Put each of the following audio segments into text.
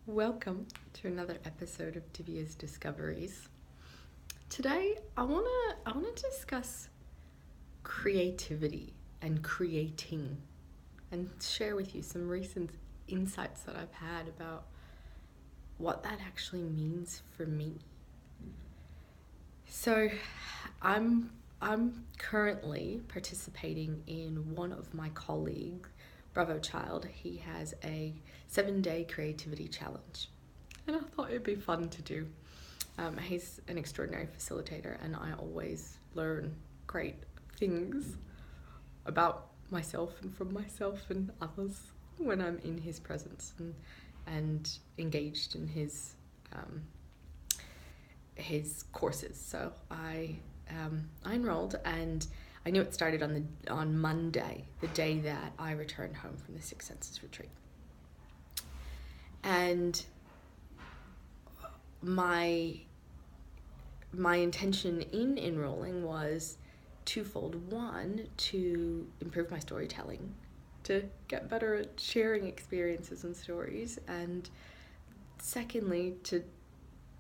Welcome to another episode of Divya's Discoveries. Today, I wanna discuss creativity and creating, and share with you some recent insights that I've had about what that actually means for me. So, I'm currently participating in one of my colleagues, Bravo Child. He has a 7-day creativity challenge, and I thought it'd be fun to do. He's an extraordinary facilitator, and I always learn great things about myself and from myself and others when I'm in his presence and engaged in his courses. So I enrolled, and I knew it started on Monday, the day that I returned home from the Six Senses retreat. And my intention in enrolling was twofold. One, to improve my storytelling, to get better at sharing experiences and stories, and secondly, to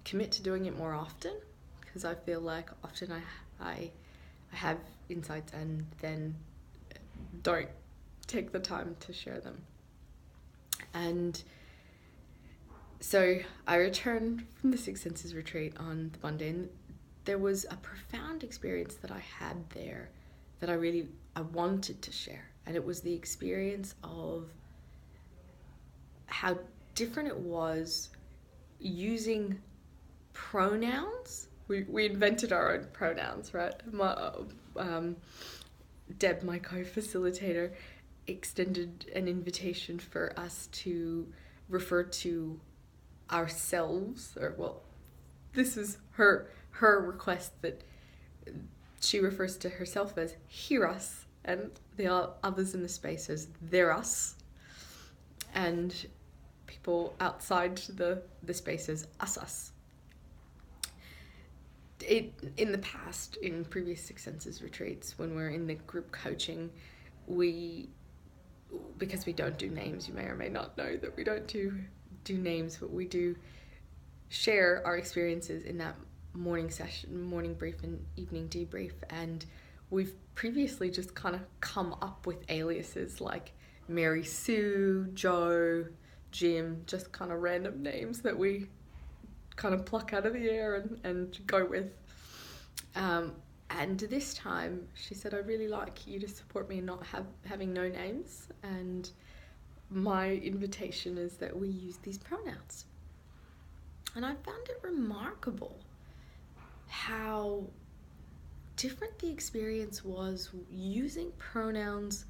commit to doing it more often, because I feel like often I have insights and then don't take the time to share them. And so I returned from the Six Senses retreat on the Monday, and there was a profound experience that I had there that I wanted to share. And it was the experience of how different it was using pronouns. We invented our own pronouns, right? Deb, my co-facilitator, extended an invitation for us to refer to ourselves, this is her request, that she refers to herself as hear us, and the others in the space as they're us, and people outside the space as us. In the past, in previous Six Senses retreats, when we're in the group coaching, because we don't do names, you may or may not know that we don't do names, but we do share our experiences in that morning session, morning brief and evening debrief. And we've previously just kind of come up with aliases like Mary Sue, Joe, Jim, just kind of random names that we kind of pluck out of the air and go with. And this time she said, I'd really like you to support me in not having no names, and my invitation is that we use these pronouns. And I found it remarkable how different the experience was using pronouns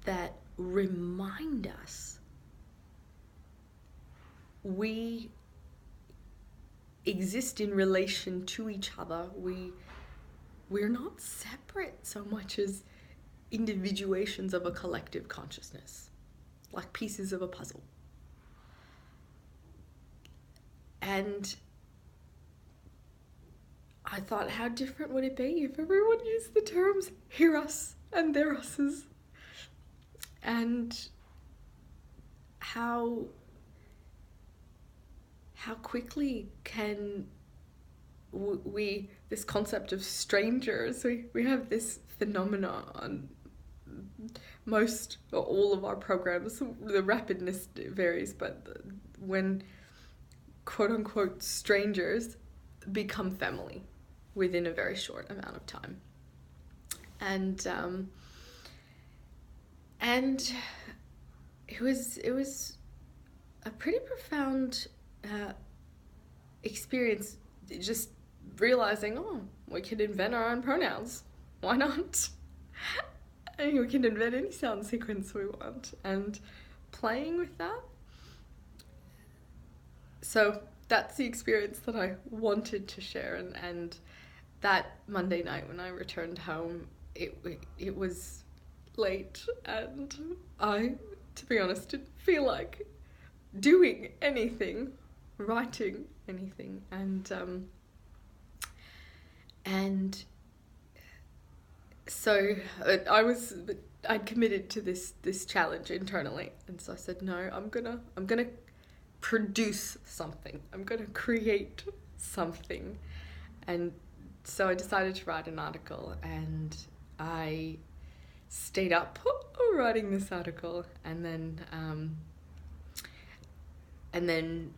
that remind us we exist in relation to each other. We're not separate so much as individuations of a collective consciousness, like pieces of a puzzle. And I thought, how different would it be if everyone used the terms hear us and their us's? And how quickly can we this concept of strangers, we have this phenomenon most or all of our programs. The rapidness varies, but when quote unquote strangers become family within a very short amount of time. And it was a pretty profound experience, just realizing, we can invent our own pronouns. Why not? And we can invent any sound sequence we want, and playing with that. So that's the experience that I wanted to share, and that Monday night when I returned home, it was late, and I, to be honest, didn't feel like doing anything, writing anything, and so I'd committed to this challenge internally, and so I said, no, I'm gonna produce something. I'm going to create something. And so I decided to write an article, and I stayed up writing this article, and then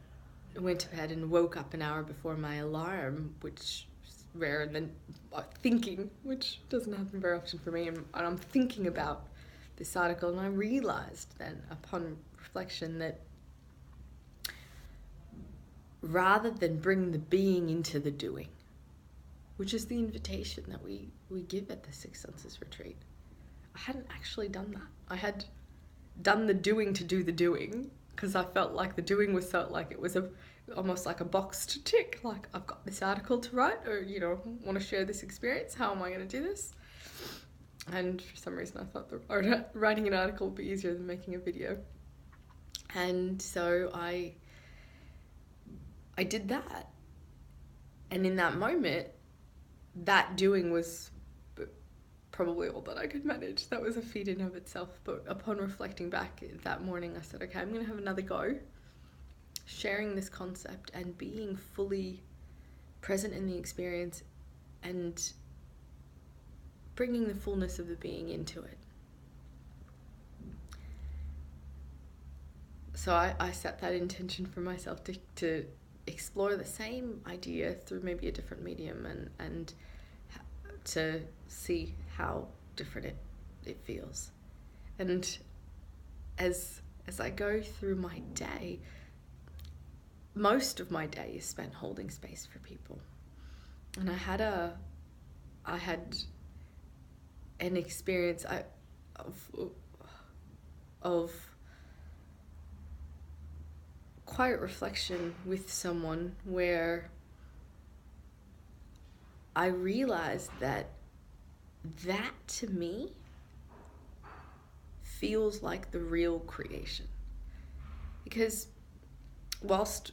went to bed and woke up an hour before my alarm, which is rare, and then thinking, which doesn't happen very often for me, and I'm thinking about this article, and I realized then upon reflection that rather than bring the being into the doing, which is the invitation that we give at the Six Senses retreat, I hadn't actually done that. I had done the doing to do the doing, because I felt like the doing was so, like it was almost like a box to tick, like I've got this article to write, or want to share this experience, how am I going to do this? And for some reason I thought writing an article would be easier than making a video. And so I did that. And in that moment, that doing was probably all that I could manage. That was a feat in of itself. But upon reflecting back that morning, I said, okay, I'm going to have another go sharing this concept and being fully present in the experience and bringing the fullness of the being into it. So I set that intention for myself to explore the same idea through maybe a different medium and to see how different it feels. And as I go through my day, most of my day is spent holding space for people. And I had an experience of quiet reflection with someone where I realized that to me feels like the real creation. Because whilst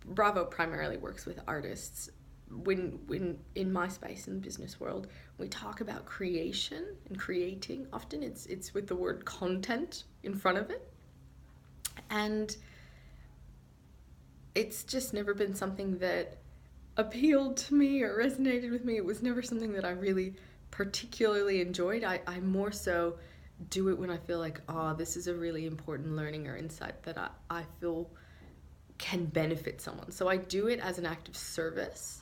Bravo primarily works with artists, when in my space in the business world, we talk about creation and creating, often it's with the word content in front of it. And it's just never been something that appealed to me or resonated with me. It was never something that I really particularly enjoyed. I more so do it when I feel like, this is a really important learning or insight that I feel can benefit someone. So I do it as an act of service,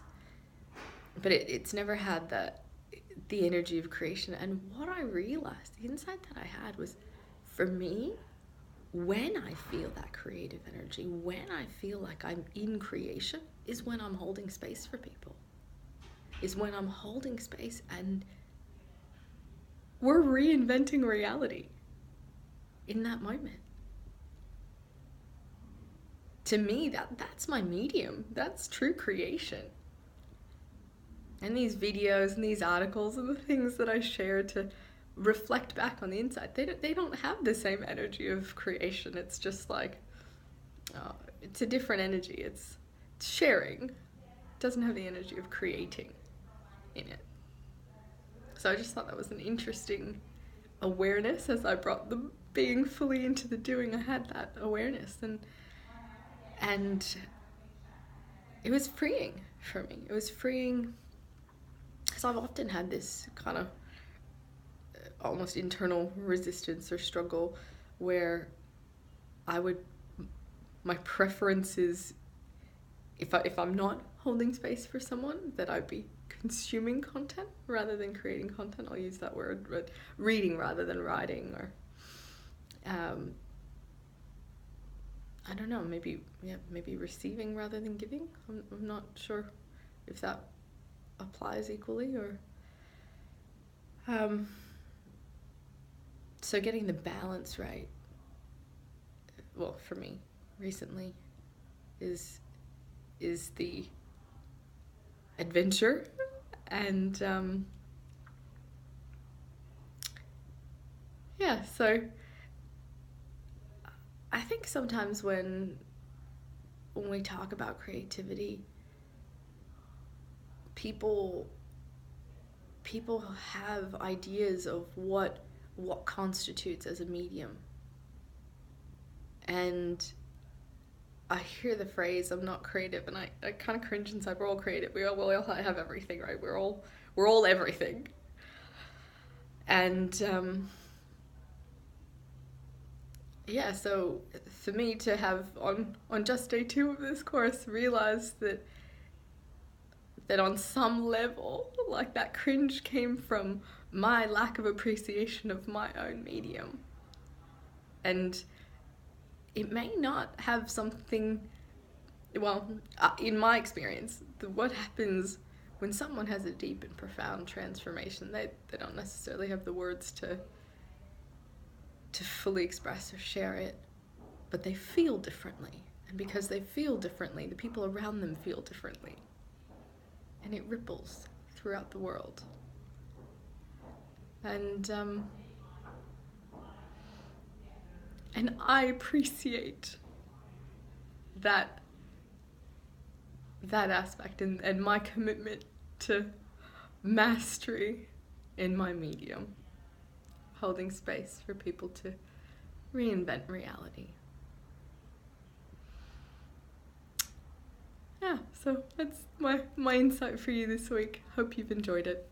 but it's never had the energy of creation. And what I realized, the insight that I had was, for me, when I feel that creative energy, when I feel like I'm in creation, is when I'm holding space for people. Is when I'm holding space and we're reinventing reality in that moment. To me, that's my medium. That's true creation. And these videos and these articles and the things that I share to reflect back on the inside, they don't have the same energy of creation. It's just like, it's a different energy. It's sharing. It doesn't have the energy of creating in it. So I just thought that was an interesting awareness. As I brought the being fully into the doing, I had that awareness, and it was freeing for me. It was freeing because I've often had this kind of almost internal resistance or struggle where my preference is, if I'm not holding space for someone, that I'd be consuming content rather than creating content. I'll use that word, but reading rather than writing, or I don't know, maybe receiving rather than giving. I'm not sure if that applies equally, or so getting the balance right, well, for me recently, is the adventure. And so I think sometimes when we talk about creativity, people have ideas of what constitutes as a medium. And I hear the phrase "I'm not creative," and I kind of cringe inside. We're all creative. We all have everything, right? We're all everything. And yeah, so for me to have on just day 2 of this course realized that on some level, like, that cringe came from my lack of appreciation of my own medium. And it may not have something, well, in my experience, what happens when someone has a deep and profound transformation, they don't necessarily have the words to fully express or share it, but they feel differently. And because they feel differently, the people around them feel differently. And it ripples throughout the world. And I appreciate that aspect and my commitment to mastery in my medium, holding space for people to reinvent reality. Yeah, so that's my insight for you this week. Hope you've enjoyed it.